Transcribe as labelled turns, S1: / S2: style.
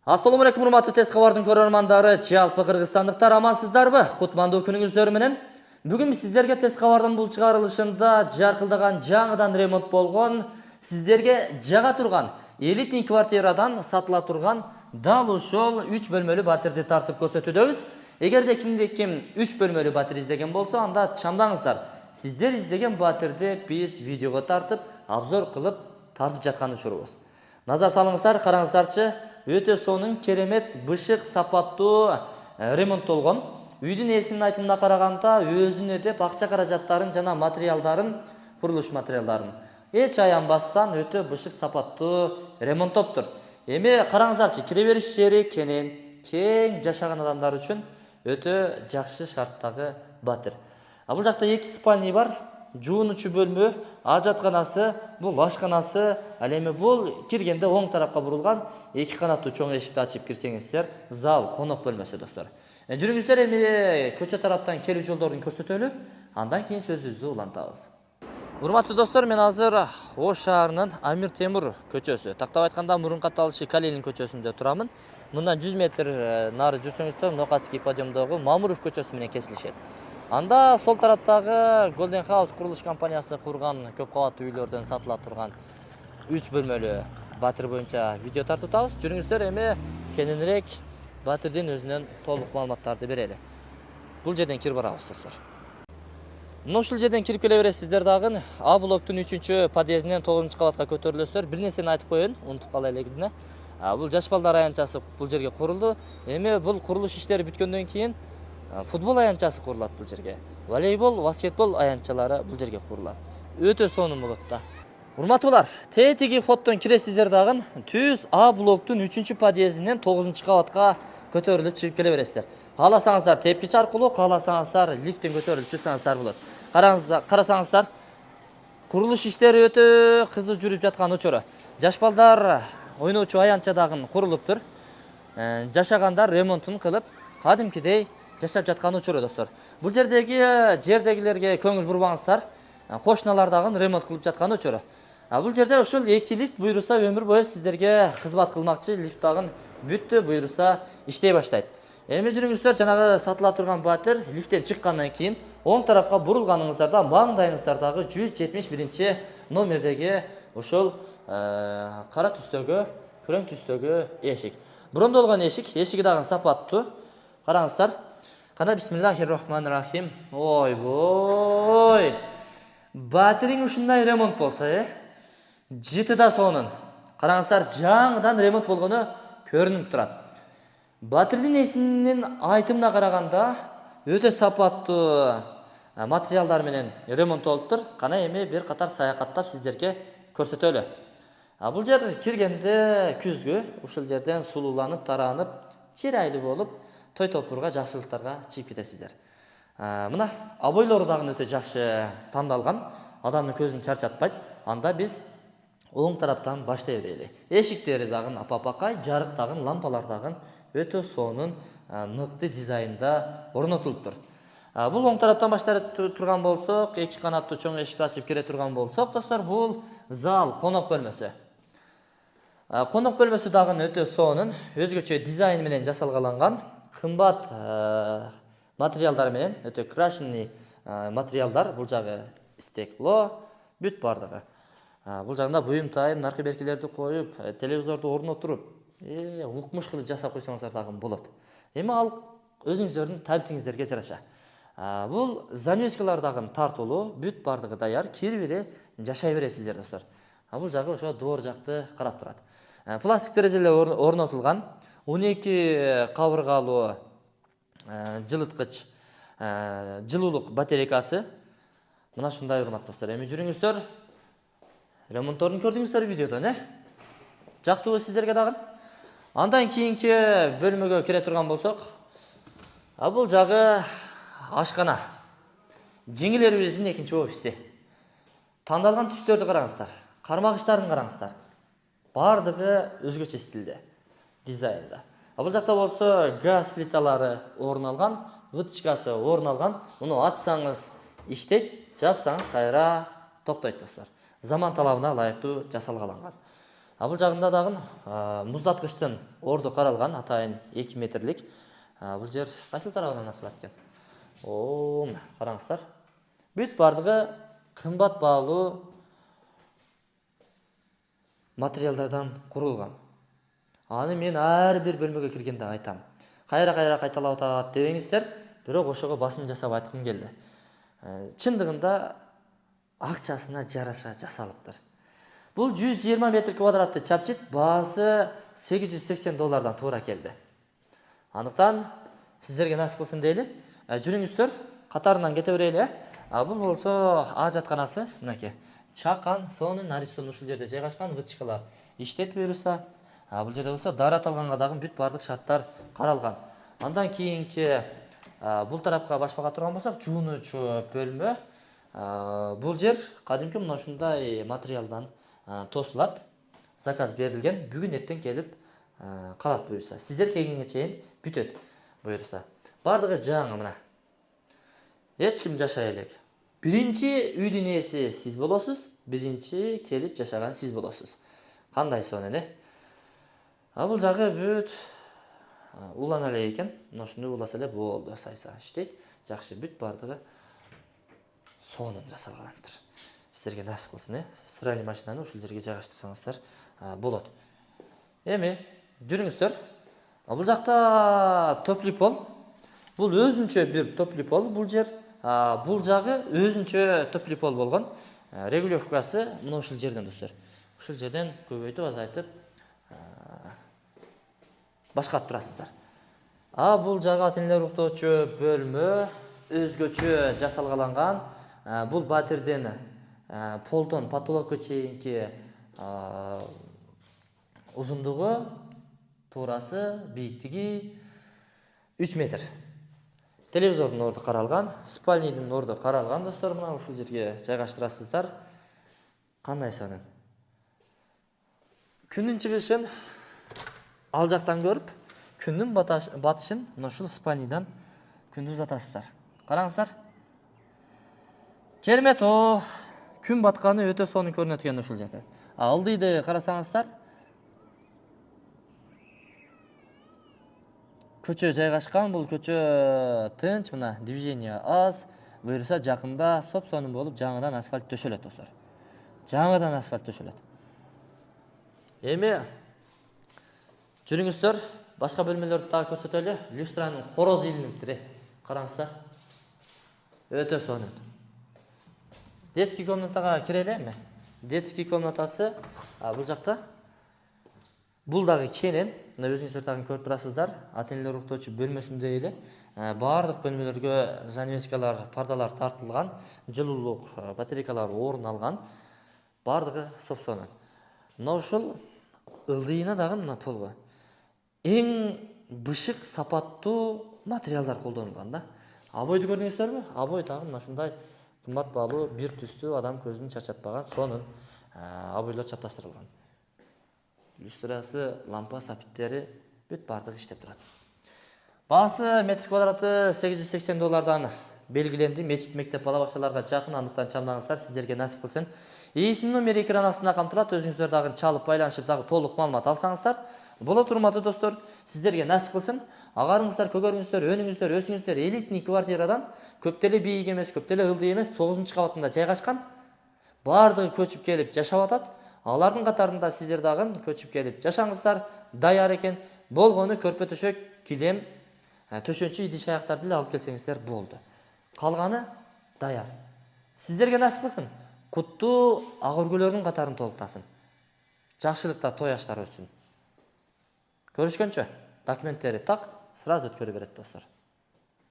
S1: Assalamu алейкум, урматтуу тез кабардын көрөрмандары, жалпы кыргызстандыктар, амансыздарбы? Кутмандуу күнүңүздөр менен. Бүгүн сиздерге тез кабардын бул чыгарылышында жаркылдаган жаңыдан ремонт болгон, сиздерге жага турган элитный квартирадан сатыла турган дал ошол 3 бөлмөлүү батирди тартып көрсөтүүдөбүз. Эгерде ким 3 бөлмөлүү батир издеген болсо, анда чамдаңыздар. Сиздер издеген батирди биз видеого тартып, обзор кылып тартып жаткан учурубуз. Назар салыңыздар, караңыздарчы. Өтө сонун керемет, бышык, сапаттуу ремонттолгон. Үйдүн ээсинин айтымына караганда, өзүнө деп акча каражаттарын жана материалдарын, курулуш материалдарын эч аянбастан өтө бышык, сапаттуу ремонттоптур. Эми караңыздарчы, кире бериш жери кең жашаган адамдар үчүн өтө жакшы шарттагы батир. Бул жакта 2 спальный бар. Жуунучу бөлмө, ажатканасы, бул ашканасы, ал эми бул киргенде оң тарапка бурулган 2 канаттуу чоң эшикти ачып кирсеңиздер, зал, конок бөлмөсү достор. Жүрүңүздөр, эми көчө тараптан келүү жолдорун көрсөтөлү, андан кийин сөзүбүздү улантабыз. Урматтуу достор, мен азыр Ош шаарынын Амир Темур көчөсү, тактап айтканда мурунку аталышы Калинин көчөсүндө турамын. Мындан 100 метр нары жүрсөңүздөр Нокатский подъемдогу Мамуров көчөсү менен кесилишет. Анда сол тараптагы Golden House курулуш компаниясы курган көп кабаттуу үйлөрдөн сатыла турган 3 бөлмөлүү батир боюнча видео тартабыз. Жүрүңүздөр, эми кененирээк батирдин өзүнөн толук маалыматтарды берели. Бул жерден кирип барабыз достор. Мына ушул жерден кирип келе бересиздер дагы. А блоктун 3-чү подъездинен 9-кабатка көтөрүлөсүздөр. Бир нерсени айтып коеюн, унутуп кала элегимде. Бул жаш балдар аянтчасы бул жерге курулду. Эми бул курулуш иштери бүткөндөн кийин футбол аянтчасы курулат бул жерге. Волейбол, баскетбол аянтчалары бул жерге курулат. Өтө сонун болот да. Урматтуулар, тетиги фоттон киресиздер дагы түз А блоктун 3-чү подъездинен 9-кабатка көтөрүлүп чыгып келе бересиздер. Кааласаңыздар тепкич аркылуу, кааласаңыздар лифттен көтөрүлүп чыксаңыздар болот. Карасаңыздар, курулуш иштери өтө кызуу жүрүп жаткан учуру. Жаш балдар ойночу аянтча дагы курулуптур. Жашагандар ремонтун кылып, кадимкидей жашап жаткан учуру достор. Бул жердегилерге көңүл бурбаңыздар. Кошуналар дагы ремонт кылып жаткан учуру. Бул жерде ушул 2 лифт буйруса өмүр бою сиздерге кызмат кылмакчы. Лифт дагы бүттү, буйруса иштей баштайт. Эми жүрүңүздөр, жанагы сатыла турган батир лифттен чыккандан кийин оң тарапка бурулганыңыздарда маңдайыңыздардагы 171 номердеги ушул кара түстөгү, күрөң түстөгү эшик. Брондолгон эшик, эшиги дагы сапаттуу. Караңыздар. Кана бисмиллахир-рахманир-рахим. Ой. Батириң ушундай ремонт болсо, жыты да сонун. Караңыздар, жаңыдан ремонт болгону көрүнүп турат. Батирдин ээсинин айтымына караганда өтө сапаттуу материалдар менен ремонттолуптур. Кана эми бир катар саякаттап сиздерге көрсөтөлү. Бул жер киргенде күзгү ушул жерден сулууланып, таранып, чырайлуу болуп, той топурга, жакшылыктарга чыгып кетесиздер. Мына обойлору дагы өтө жакшы тандалган, адамдын көзүн чарчатпайт. Анда биз оң тараптан баштай берели. Эшиктери дагы апа-апакай, жарык дагы, лампалар дагы өтө сонун, мыкты дизайнда орнотулуптур. Бул оң тараптан баштай турган болсок, 2 канаттуу чоң эшикти ачып кире турган болсок, достор, бул зал, конок бөлмөсү. Конок бөлмөсү дагы өтө сонун, өзгөчө дизайн менен жасалгаланган, кымбат материалдар менен, өтө крашенный материалдар, бул жагы стекло, бүт бардыгы. Бул жагында буюм тайым, наркы беркилерди коюп, телевизорду орнотуруп, укмуш кылып жасап койсоңуздар дагы болот. Эми ал өзүңүздөрдүн табитиңиздерге жараша. Бул занавескалар дагы тартуулуу, бүт бардыгы даяр, кирип эле жашай бересиздер достор. Бул жагы ошо доор жакты карап турат. Пластик терезелер орнотулган, 12 кабыргалуу жылыткыч, жылуулук батарейкасы. Мына ушундай, урматтуу достор. Эми жүрүңүздөр, ремонтторун көрдүңүздөр видеодон, жактыбы сиздерге дагы? Андан кийинки бөлмөгө кире турган болсок, бул жагы ашкана. Жеңилерибиздин экинчи офиси. Тандалган түстөрдү караңыздар, кармагычтарын караңыздар. Бардыгы өзгөчө стилде, дизайнда. Бул жакта болсо газ плиталары орун алган, вытычкасы орун алган. Муну атсаңыз иштейт, жапсаңыз кайра токтойт достор. Заман талабына ылайыктуу жасалгаланган. Бул жагында дагы муздаткычтын орду каралган, атайын 2 метрлик. Бул жер кайсыл тарабынан ачылат экен? Караңыздар. Бүт бардыгы кымбат баалуу материалдардан курулган. Аны мен ар бир бөлмөгө киргенде айтам. Кайра кайталап атат дебеңиздер, бирок ошого басым жасап айткым келди. Чындыгында акчасына жараша жасалыптыр. Бул 120 метр квадратты чапчыт, баасы $880 туура келди. Андыктан сиздерге насип кылсын дейли. Жүрүңүздөр, катарынан кете берели. Бул болсо ажатканасы, мынакей. Чакан, сонун нарисован ушул жерде жайгашкан, вытчкалар иштет буюрса. Бул жерде болсо дарат алганга дагы бүт бардык шарттар каралган. Андан кийинки бул тарапка башпага турган болсок, жуунуучу бөлмө. Бул жер кадимки мына ушундай материалдан тосулат. Заказ берилген, бүгүн эртең келип калат буюрса. Сиздер келгенге чейин бүтөт буюрса. Бардыгы жаңы мына. Эч ким жашай элек. Биринчи үйдүн ээси сиз болосуз, биринчи келип жашаган сиз болосуз. Кандай сонун, Бул жагы бүт улана эле экен. Мына ушуну уласа эле болду, сайса иштейт. Жакшы, бүт бардыгы сонун жасалгандыр. Сиздерге насип кылсын, Стиральный машинаны ушул жерге жайгаштырсаңыздар болот. Эми жүрүңүздөр. Бул жакта топли пол. Бул өзүнчө бир топли пол бул жер. Бул жагы өзүнчө топли пол болгон. Регулировкасы мына ушул жерден достор. Ушул жерден көбөйтүп, азайтып башкарып турасыздар. Бул жагы ата-энелер уктоочу бөлмө, өзгөчө жасалгаланган. Бул батирден полдон потолокко чейинки узундугу, туурасы, бийиктиги 3 метр. Телевизордун орду каралган, спальнийдин орду каралган достор, мына ушул жерге жайгаштырасыздар. Кандай сонун. Күндүн чыгышын ал жактан көрүп, күндүн батышын мына ушул спальнийдан күндүз атасыздар. Караңыздар. Керемет, күн батканы өтө сонун көрүнөт экен ушул жерде. Алдыйды карасаңыздар, көчө жайгашкан, бул көчө тынч, мына движение аз, буюрса жакында соп-сонун болуп жаңыдан асфальт төшөлөт достор. Жаңыдан асфальт төшөлөт. Эми жүрүңүздөр, башка бөлмөлөрдү дагы көрсөтөлү. Люстранын корозу илиниптир, караңыздар. Өтө сонун. Детский комнатага кирели эми. Детский комнатасы бул жакта. Бул дагы кенен, мына өзүңүздөр дагы көрүп турасыздар. Ата-энелер уктоочу бөлмөсүндөй эле. Бардык бөлмөлөргө занавескалар, пардалар тартылган, жылуулук батарейкалар орун алган. Бардыгы соп-сонун. Мына ушул ылдыйына дагы мына полго эң бышык, сапаттуу материалдар колдонулган да. Обойду көрдүңүздөрбү? Обой дагы мына ушундай кымбат баалуу, бир түстүү, адам көзүн чарчатпаган сонун обойлор чапташтырылган. Люстрасы, лампа, сапиттери бүт бардыгы иштеп турат. Баасы метр квадраты $880 белгиленди. Мечит, мектеп, бала бакчаларга жакын, андыктан чамдаңыздар, сиздерге насип кылсын. Ээсинин номери экран астында камтылат. Өзүңүздөр дагы чалып байланышып дагы толук маалымат алсаңыздар болот, урматтуу достор. Сиздерге насип кылсын. Агарыңыздар, көгөрүңүздөр, өнүңүздөр, өсүңүздөр элитный квартирадан көп деле бийик эмес, көп деле ылдый эмес 9-кабатында жайгашкан. Бардыгы көчүп келип жашап атат. Алардын катарында сиздер дагы көчүп келип жашаңыздар. Даяр экен. Болгону көрпө төшөк, килем, төшөнчү идиш аяктарды эле алып келсеңиздер болду. Калганы даяр. Сиздерге насип кылсын. Куттуу ак өргөлөрдүн катарын толуктасын. Жакшылыкта той аштары өтсүн. Көрүшкөнчө, документтери так, сразу өткөрү берет достор.